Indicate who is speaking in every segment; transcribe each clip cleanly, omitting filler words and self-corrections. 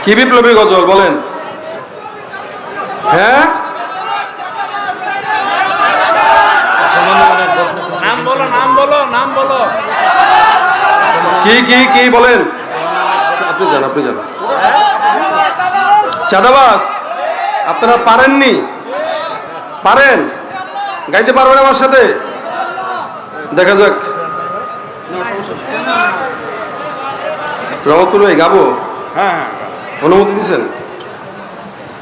Speaker 1: কি বিপ্লবী গজল বলেন? হ্যাঁ,
Speaker 2: নাম বলো, নাম বলো, নাম বলো।
Speaker 1: কি কি কি বলেন? আপনি যান, আপনি যান। চাঁদাবাজ আপনারা পারেননি? পারেন? গাইতে পারবেন আমার সাথে? দেখা যাক। রহমতুল ভাই গাবো?
Speaker 3: হ্যাঁ,
Speaker 1: অনুমতি দিচ্ছেন?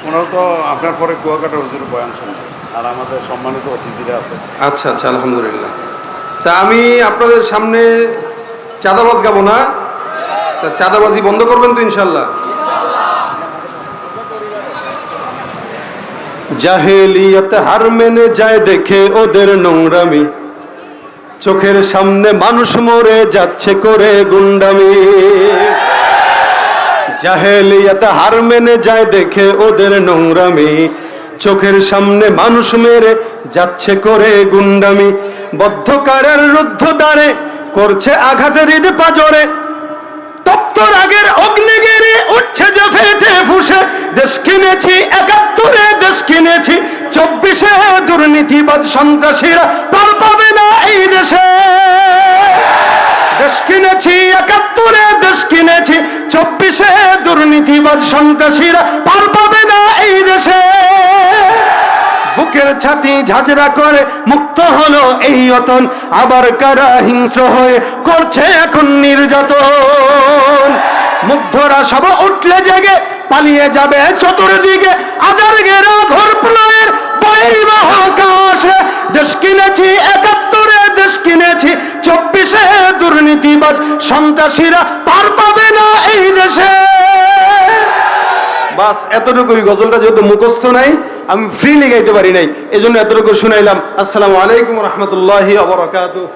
Speaker 3: ওনারা তো আপনার পরে কুয়াকাটা হুজুরের বয়ান শুনছেন, আর আমাদের সম্মানিত অতিথিরা আছে।
Speaker 1: আচ্ছা আচ্ছা, আলহামদুলিল্লাহ। তা আমি আপনাদের সামনে চাঁদাবাজ গাবো না, তা চাঁদাবাজি বন্ধ করবেন তো ইনশাল্লাহ? জাহেলিয়ত হার মেনে যায় দেখে ওদের নোংরামি, চোখের সামনে মানুষ মরে যাচ্ছে করে গুন্ডামি। জাহেলিয়ত হার মেনে যায় দেখে ওদের নোংরামি, চোখের সামনে মানুষ মেরে যাচ্ছে করে গুন্ডামি। বদ্ধকারের রুদ্ধ দ্বারে করছে আঘাতের হৃদ পাজরে, তপ্ত রাগের অগ্নিগিরি উঠছে যে ফেটে ফুসে। দেশ কিনেছি ৭১, দেশ কিনেছি ২৪, দুর্নীতিবাদ সন্ত্রাসীরা পার পাবে না এই দেশে। দেশ কিনেছি ৭১, দেশ কিনেছি ২৪, দুর্নীতিবাদ সন্ত্রাসীরা পার পাবে না এই দেশে। বুকের ছাতি ঝাঁঝরা করে মুক্ত হলো এই অতন, আবার কারা হিংস্র হয়ে করছে এখন নির্যাতন। মুগ্ধরা সব উঠলে জেগে পালিয়ে যাবে চতুর্দিকে, আদার গেরা ঘোর প্রলয়ের বয়ের মহাকাশে। দেশ কিনেছি ৭১, দেশ কিনেছি ২৪, দুর্নীতিবাজ সন্ত্রাসীরা পার পাবে না এই দেশে। বাস এতটুকুই। গজলটা যেহেতু মুখস্থ নাই, আমি ফ্রিলি গাইতে পারি নাই, এজন্য এতটুকু শুনাইলাম। আসসালামু আলাইকুম রহমতুল্লাহি ওয়া বারাকাতুহু।